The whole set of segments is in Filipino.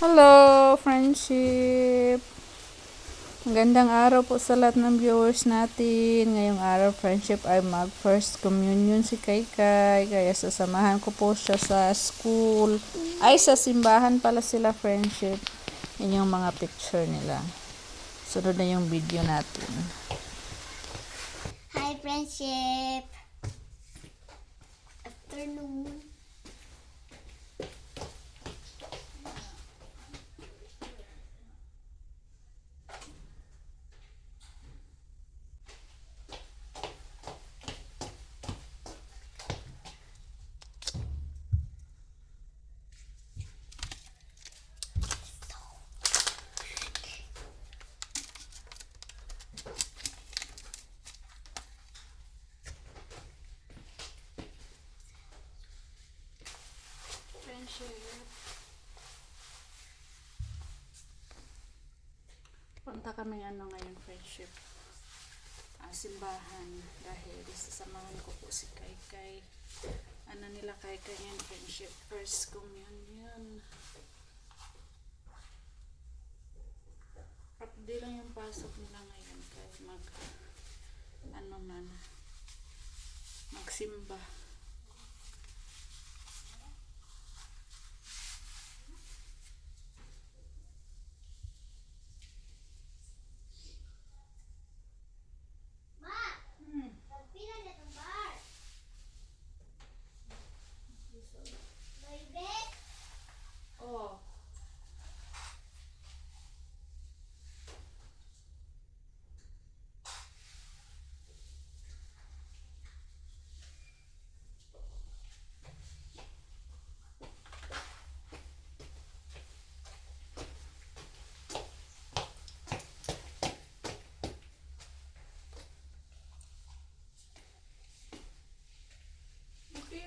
Hello, friendship! Magandang araw po sa lahat ng viewers natin. Ngayong araw, friendship, ay mag-first communion si Kaykay. Kaya sasamahan ko po siya sa school. Ay, sa simbahan pala sila, friendship. Yan yung mga picture nila. Sunod na yung video natin. Hi, friendship. Afternoon. Friendship. Punta kami ngayon, friendship. Simbahan. Dahil sasamahan ko po si Kaykay. Nila Kaykay ngayon, friendship. First communion. Di lang yung pasok nila ngayon. Kaya magsimba. Oh.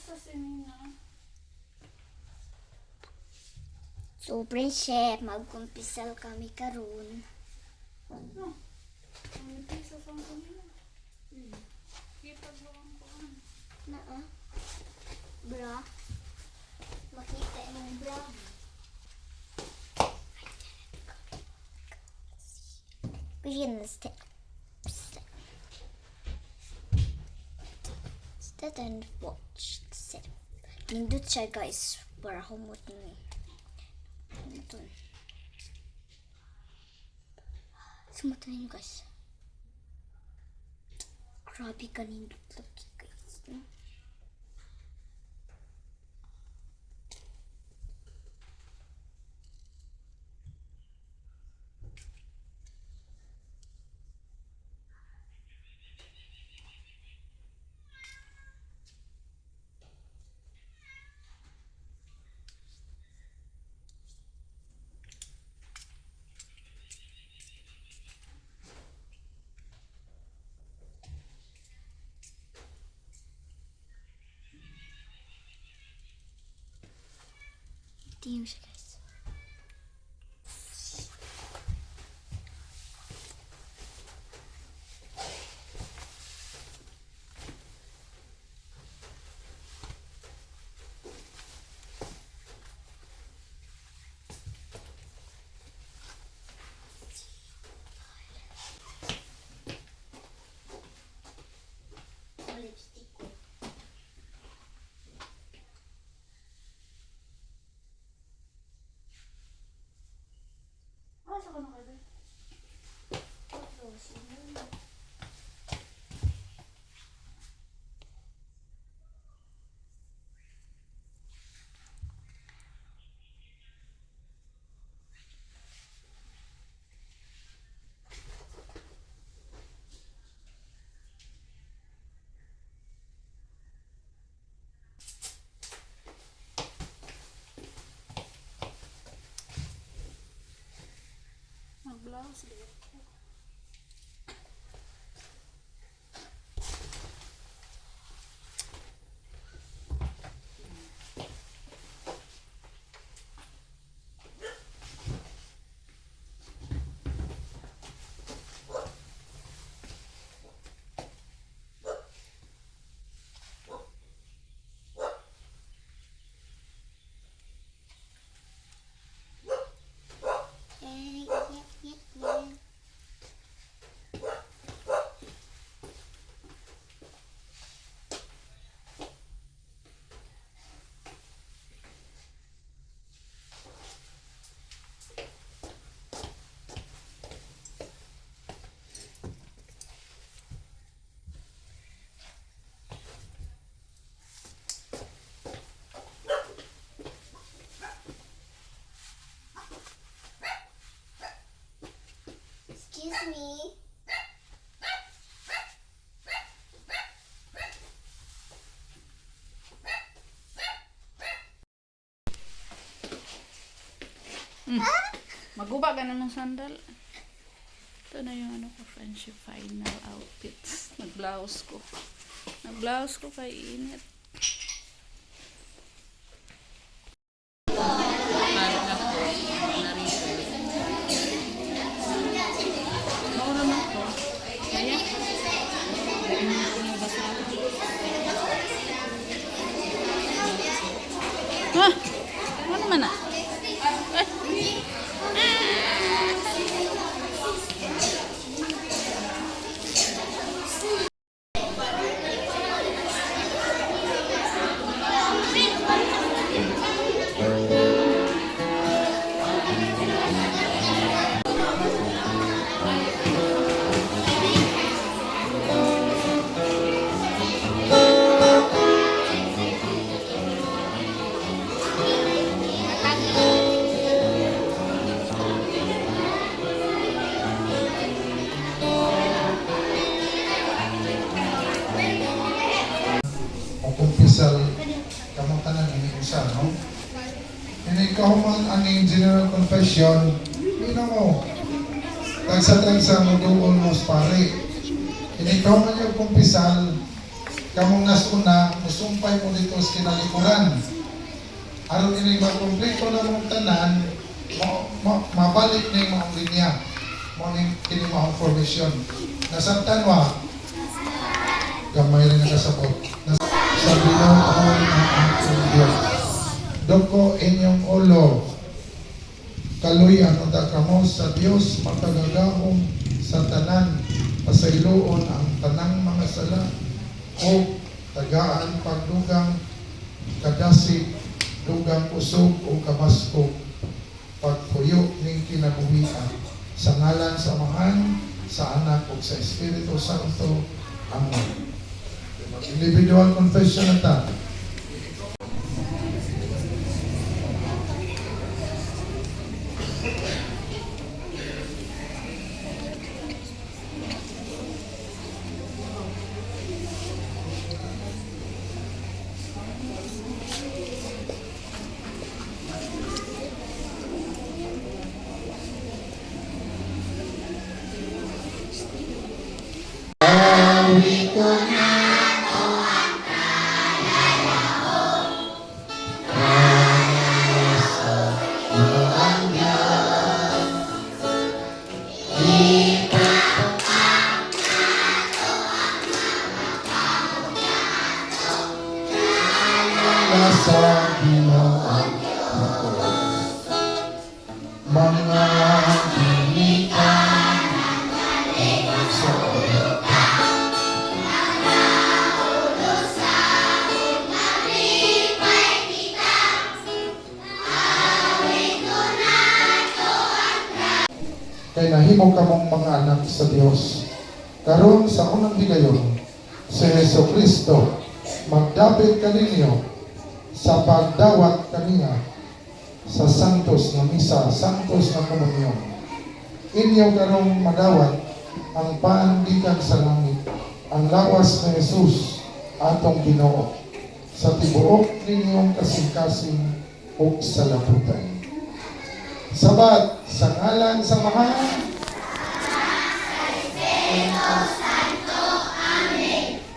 Sa sinina. So, friendship, magkumpisal kami karon. No. Ang pisa sa kanila. Kita lang ko. Bra. Makita yung bra. Begin the step. Step and watch. Step. Nindot siya, guys, para humot ni. Humuton. Sumutan yun, guys. Grabe ka nindot lagi, guys. No? Tingnan siya, guys. Lipstick ko. Sa ka na kayo? Mag-blouse din. me. Maguba ka naman sandal. Ito na yung ano ko, friendship final outfits. Nag-blouse ko. Nag-blouse ko kay init. Parang ako, narito. Maura na to. Kaya? Ha? Ano naman na? Kumpisal kamang tanan ini usa no. Ini kahuman aning general confession, ino mo. Tagsa mo do almost pare. Ini kahuman yung kumpisal kamong nasuna musumpay mo dito sa kinalikuran. Aron ini makumpleto na mong tanan, mabalik na yung mga linya. Mo ning kini mga formation. Nasabtan wa gamay rin nakasabot. Sa binaon ng aking Diyos. Doko inyong ulo. Kaluyan o kamo sa Diyos makagagahom sa tanan. Pasayloon ang tanang mga sala. O tagaan pagdugang kadasig, dugang usog o kabasko. Pagpuyo ning kinabuhian. Sa ngalan sa Amahan, sa Anak o sa Espiritu Santo. Amen. Individual confession na ta. Sa Pinoon mga pilitan sa kay nahimo kamong mga anak sa Dios karon sa unang higayon si Jesucristo magdapit kaninyo sa pagdawat kaniya sa santos na misa, santos na komunyon. Inyo karong madawat ang paandikan sa langit, ang lawas ni Jesus atong Ginoo sa tibuok ninyong kasing-kasing o sa laputan. Sabat sa ngalan sa Mahal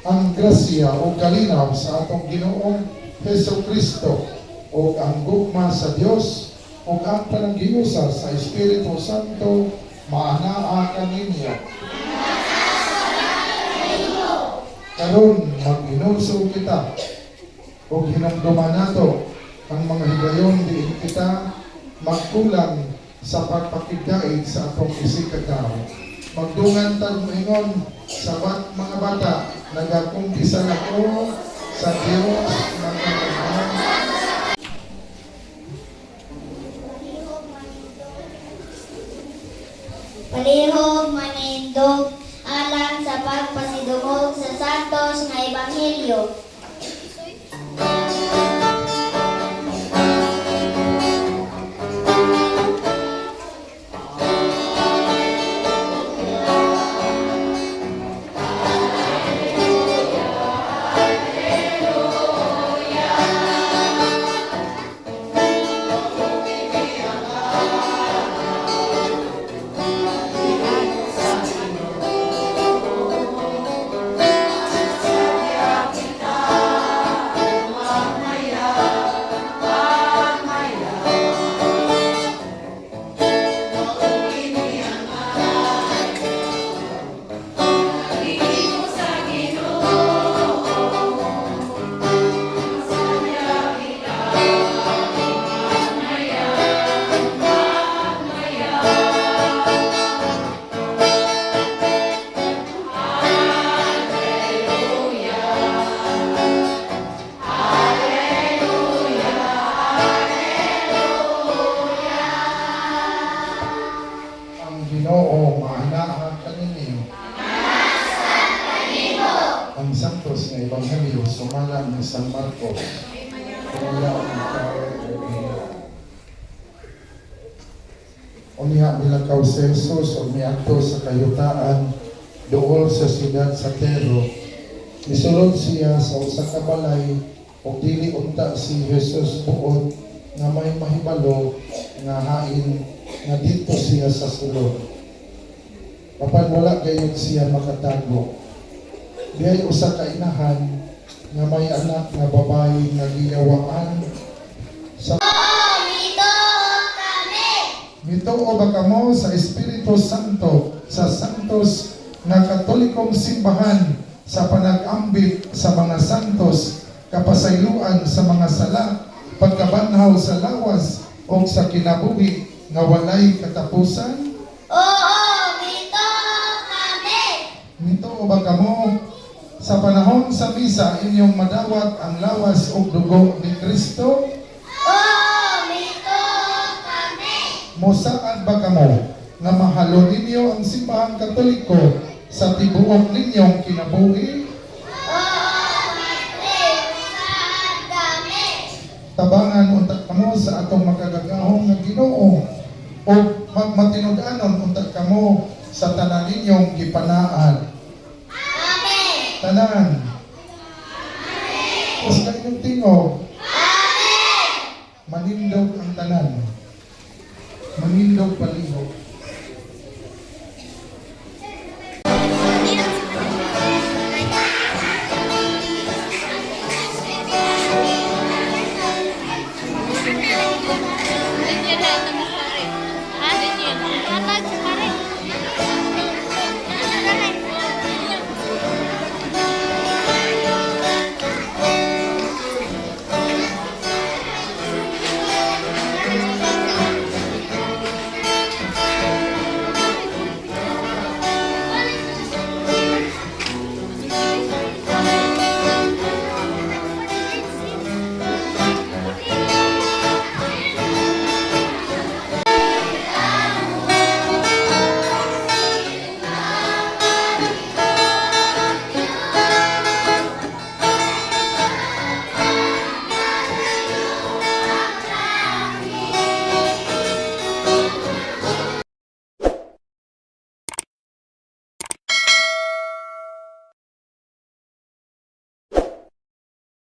ang grasya o kalinaw sa atong Ginoong Heso Kristo o ang gugma sa Dios o ang panaghiusa sa Espiritu Santo maanaa kaninyo. Karon mag-inulso kita o hinumduman nato ang mga higayon diin kita magkulang sa pagpakigdaig sa atong isikataw. Magdungan tag moingon sa mga bata nagakumpisan ako sa Diyos ng Panginoon. Palihog manindog alang sa pagpasidungog sa santos nga ebanghelyo. pamana ni San Marcos. Kaya unya milakaw si Jesus o miadto sa kayutaan dool sa siyudad sa Tero. Misulod siya sa usa ka balay o dili unta si Jesus buot nga may mahibalo nga hain nga dito siya sa sulod. Papan wala gayud siya makatago. Diyay usa ka inahan nga may anak nga babae nga giyawaan sa Mituo ba kamo sa Espiritu Santo sa santos nga katolikong simbahan sa panag-ambit sa mga santos kapasayloan sa mga sala pagkabanhaw sa lawas o sa kinabuhi nga walay katapusan? Mituo ba kamo sa panahon sa misa inyong madawat ang lawas o dugo ni Kristo? Mosaad ba kamo nga mahalo ninyo ang simbahan katoliko sa tibuok ninyong kinabuhi? Tabangan unta kamo sa atong magagagahong nga Ginoo o magmatinud-anon unta kamo sa tanan ninyong gipanaan. Tanan. Mas kayong tingog. Manindog ang tanan. Manindog paligid.